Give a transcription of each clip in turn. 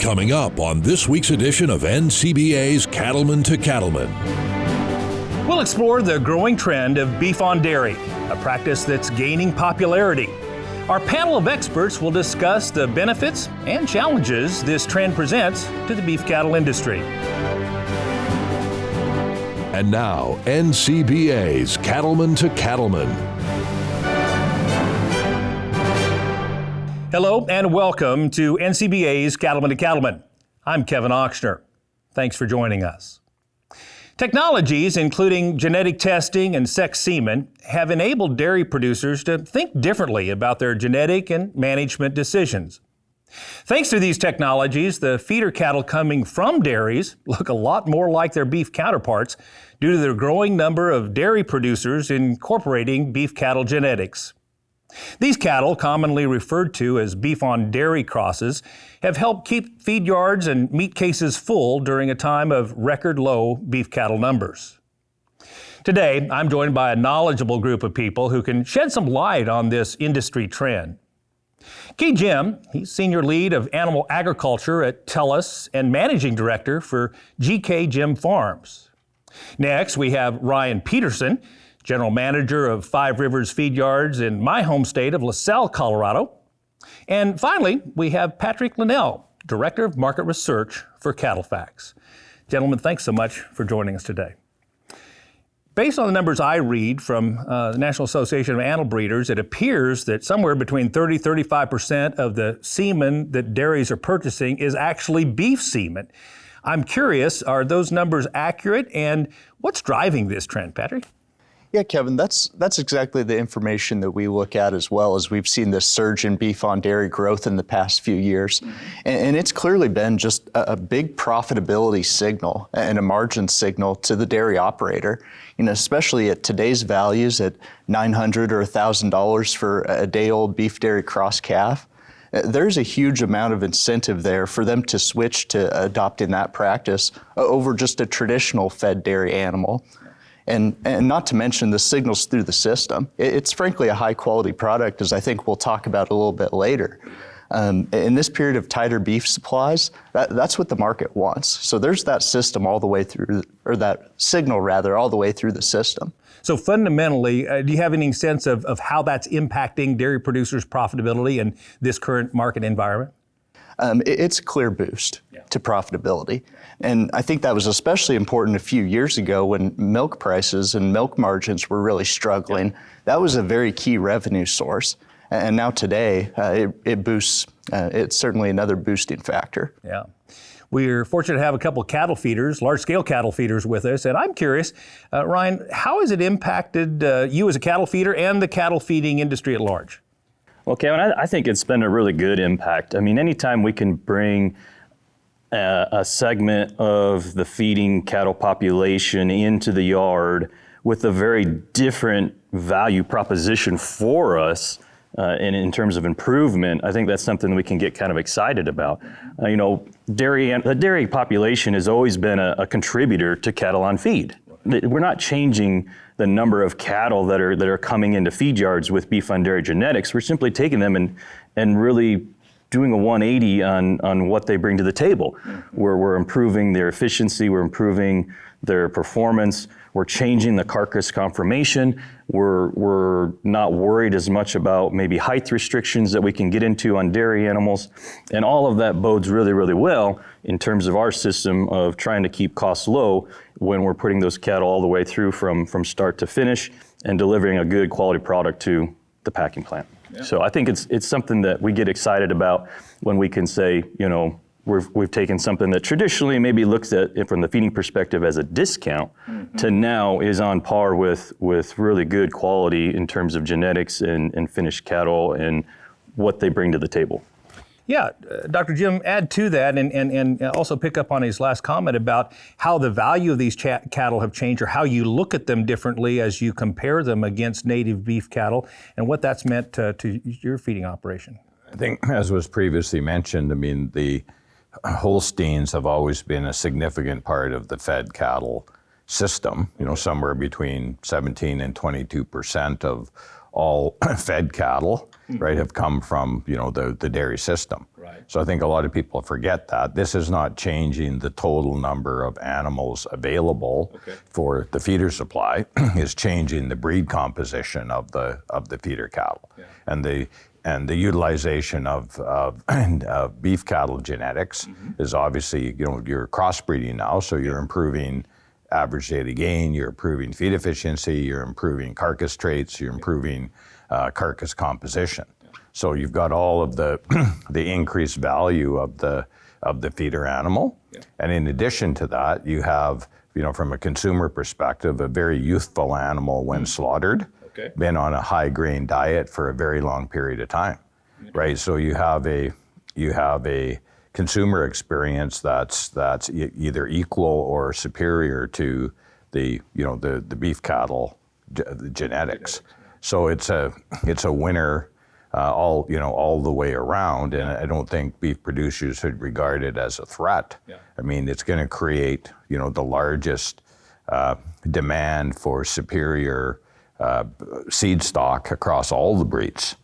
Coming up on this week's edition of NCBA's Cattleman to Cattleman. We'll explore the growing trend of beef on dairy, a practice that's gaining popularity. Our panel of experts will discuss the benefits and challenges this trend presents to the beef cattle industry. And now, NCBA's Cattleman to Cattleman. Hello and welcome to NCBA's Cattleman to Cattleman. I'm Kevin Ochsner. Thanks for joining us. Technologies, including genetic testing and sex semen, have enabled dairy producers to think differently about their genetic and management decisions. Thanks to these technologies, the feeder cattle coming from dairies look a lot more like their beef counterparts due to the growing number of dairy producers incorporating beef cattle genetics. These cattle, commonly referred to as beef on dairy crosses, have helped keep feed yards and meat cases full during a time of record low beef cattle numbers. Today, I'm joined by a knowledgeable group of people who can shed some light on this industry trend. Kee Jim, he's Senior Lead of Animal Agriculture at Telus and Managing Director for Kee Jim Farms. Next, we have Ryan Peterson, General Manager of Five Rivers Feedyards in my home state of LaSalle, Colorado. And finally, we have Patrick Linnell, Director of Market Research for CattleFax. Gentlemen, thanks so much for joining us today. Based on the numbers I read from the National Association of Animal Breeders, it appears that somewhere between 30-35% of the semen that dairies are purchasing is actually beef semen. I'm curious, are those numbers accurate, and what's driving this trend, Patrick? Yeah, Kevin, that's exactly the information that we look at as well, as we've seen this surge in beef on dairy growth in the past few years. And it's clearly been just a big profitability signal and a margin signal to the dairy operator, especially at today's values at $900 or $1,000 for a day-old beef dairy cross calf. There's a huge amount of incentive there for them to switch to adopting that practice over just a traditional fed dairy animal. And not to mention the signals through the system. It's frankly a high quality product, as I think we'll talk about a little bit later. In this period of tighter beef supplies, that's what the market wants. So there's that system all the way through, or that signal rather, all the way through the system. So fundamentally, do you have any sense of how that's impacting dairy producers' profitability in this current market environment? It's a clear boost to profitability. And I think that was especially important a few years ago when milk prices and milk margins were really struggling. That was a very key revenue source. And now today, it boosts, it's certainly another boosting factor. Yeah. We're fortunate to have a couple of cattle feeders, large-scale cattle feeders with us. And I'm curious, Ryan, how has it impacted you as a cattle feeder and the cattle feeding industry at large? Well, Kevin, I think it's been a really good impact. I mean, anytime we can bring a segment of the feeding cattle population into the yard with a very different value proposition for us, and in terms of improvement, I think that's something we can get kind of excited about. The dairy population has always been a contributor to cattle on feed. We're not changing the number of cattle that are coming into feed yards with beef on dairy genetics. We're simply taking them and really doing a 180 on what they bring to the table. We're improving their efficiency, we're improving their performance, we're changing the carcass conformation, we're not worried as much about maybe height restrictions that we can get into on dairy animals, and all of that bodes really, really well in terms of our system of trying to keep costs low when we're putting those cattle all the way through from start to finish and delivering a good quality product to the packing plant. Yeah. So I think it's something that we get excited about when we can say, we've taken something that traditionally maybe looks at it from the feeding perspective as a discount to now is on par with really good quality in terms of genetics and finished cattle and what they bring to the table. Yeah, Dr. Jim, add to that and also pick up on his last comment about how the value of these cattle have changed, or how you look at them differently as you compare them against native beef cattle, and what that's meant to your feeding operation. I think, as was previously mentioned, the Holsteins have always been a significant part of the fed cattle system. Somewhere between 17 and 22% of all fed cattle, right, have come from the dairy system. Right. So I think a lot of people forget that this is not changing the total number of animals available for the feeder supply. Is changing the breed composition of the feeder cattle, and the utilization of beef cattle genetics is obviously you're crossbreeding now, so you're improving average daily gain, you're improving feed efficiency, you're improving carcass traits, you're improving carcass composition. So you've got all of the increased value of the feeder animal, and in addition to that, you have from a consumer perspective a very youthful animal when slaughtered, been on a high grain diet for a very long period of time, right? So you have a consumer experience that's either equal or superior to the beef cattle genetics. So it's a winner all the way around, and I don't think beef producers should regard it as a threat. I mean, it's going to create the largest demand for superior seed stock across all the breeds,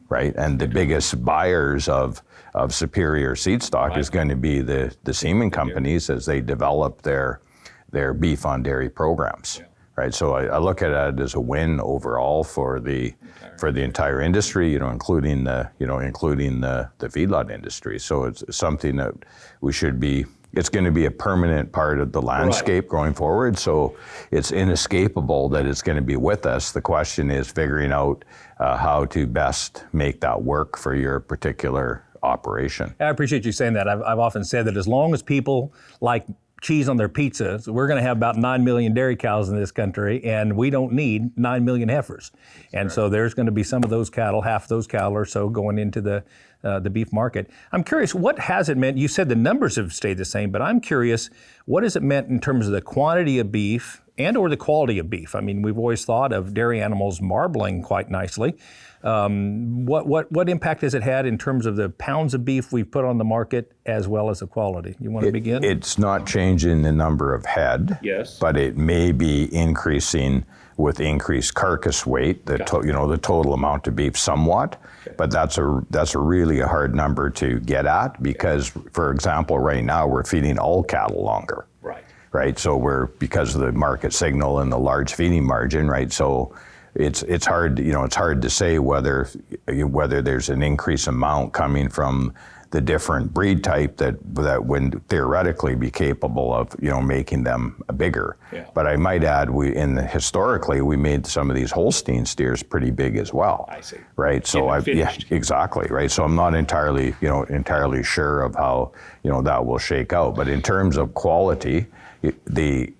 right? And the biggest buyers of superior seed stock is going to be the semen companies as they develop their beef on dairy programs, right? So I look at it as a win overall for the entire industry, including the feedlot industry. So it's something that we should be. It's going to be a permanent part of the landscape going forward. So it's inescapable that it's going to be with us. The question is figuring out how to best make that work for your particular operation. I appreciate you saying that. I've often said that as long as people like cheese on their pizzas, we're going to have about 9 million dairy cows in this country, and we don't need 9 million heifers. And so there's going to be some of those cattle, half those cattle or so, going into the beef market. I'm curious, what has it meant? You said the numbers have stayed the same, but I'm curious, what has it meant in terms of the quantity of beef and or the quality of beef? I mean, we've always thought of dairy animals marbling quite nicely. What impact has it had in terms of the pounds of beef we've put on the market as well as the quality? You want to begin? It's not changing the number of head, but it may be increasing with increased carcass weight, the total amount of beef somewhat. But that's a really hard number to get at because, for example, right now we're feeding all cattle longer. Right. So because of the market signal and the large feeding margin, right? So it's hard to say whether there's an increased amount coming from the different breed type that would theoretically be capable of making them bigger. But I might add, historically we made some of these Holstein steers pretty big as well. I see. Right. So exactly. Right. So I'm not entirely sure of how that will shake out. But in terms of quality, the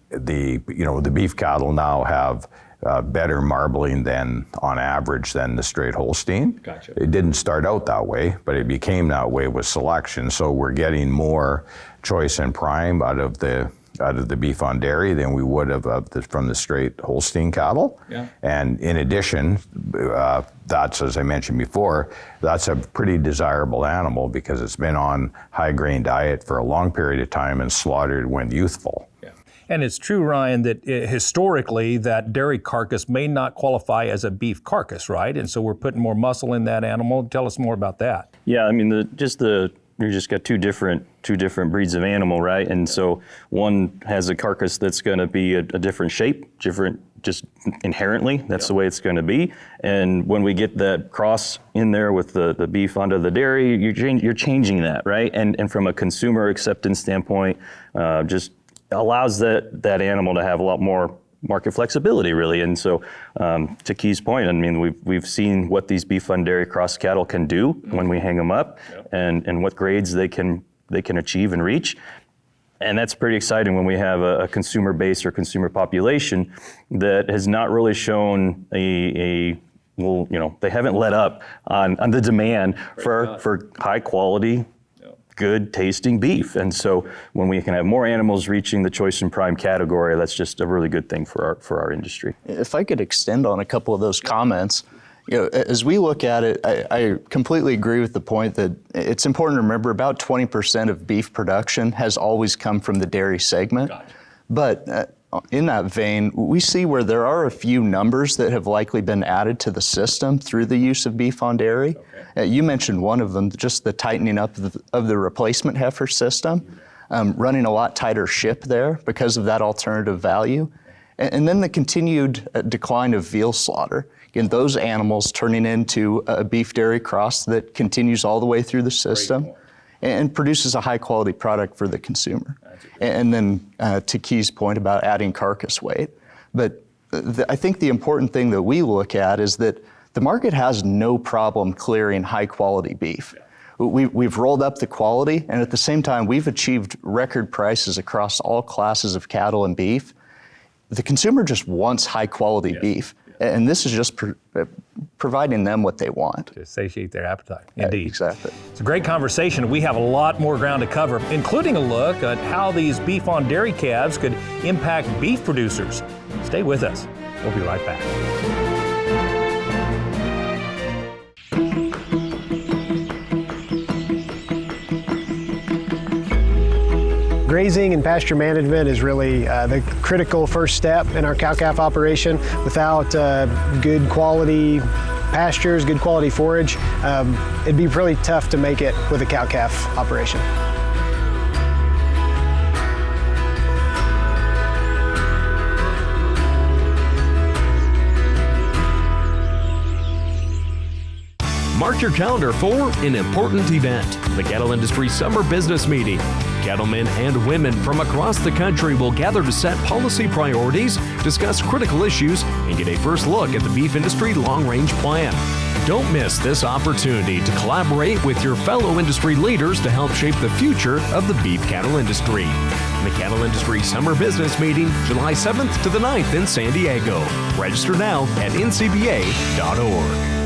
beef cattle now have better marbling than on average than the straight Holstein. Gotcha. It didn't start out that way, but it became that way with selection. So we're getting more choice and prime out of the beef on dairy than we would have from the straight Holstein cattle. And in addition, that's, as I mentioned before, that's a pretty desirable animal because it's been on high grain diet for a long period of time and slaughtered when youthful. And it's true, Ryan, that historically that dairy carcass may not qualify as a beef carcass, right? And so we're putting more muscle in that animal. Tell us more about that. Yeah, I mean, you just got two different breeds of animal, right? And so one has a carcass that's going to be a different shape, different just inherently. That's the way it's going to be. And when we get that cross in there with the beef onto the dairy, you're changing that, right? And from a consumer acceptance standpoint, just allows that animal to have a lot more market flexibility, really. And so, to Kee's point, I mean, we've seen what these beef on dairy cross cattle can do when we hang them up, and what grades they can achieve and reach. And that's pretty exciting when we have a consumer base or consumer population that has not really shown they haven't let up on the demand for high quality, good tasting beef. And so when we can have more animals reaching the choice and prime category, that's just a really good thing for our industry. If I could extend on a couple of those comments, as we look at it, I completely agree with the point that it's important to remember about 20% of beef production has always come from the dairy segment. But in that vein, we see where there are a few numbers that have likely been added to the system through the use of beef on dairy. You mentioned one of them, just the tightening up of the replacement heifer system, running a lot tighter ship there because of that alternative value. And then the continued decline of veal slaughter. Again, those animals turning into a beef dairy cross that continues all the way through the system and produces a high quality product for the consumer. And then to Kee's point about adding carcass weight. But I think the important thing that we look at is that the market has no problem clearing high quality beef. We've rolled up the quality, and at the same time, we've achieved record prices across all classes of cattle and beef. The consumer just wants high quality beef, and this is just providing them what they want. To satiate their appetite. Indeed. Exactly. It's a great conversation. We have a lot more ground to cover, including a look at how these beef on dairy calves could impact beef producers. Stay with us. We'll be right back. Grazing and pasture management is really the critical first step in our cow-calf operation. Without good quality pastures, good quality forage, it'd be really tough to make it with a cow-calf operation. Mark your calendar for an important event, the Cattle Industry Summer Business Meeting. Cattlemen and women from across the country will gather to set policy priorities, discuss critical issues, and get a first look at the beef industry long-range plan. Don't miss this opportunity to collaborate with your fellow industry leaders to help shape the future of the beef cattle industry. The Cattle Industry Summer Business Meeting, July 7th to the 9th in San Diego. Register now at ncba.org.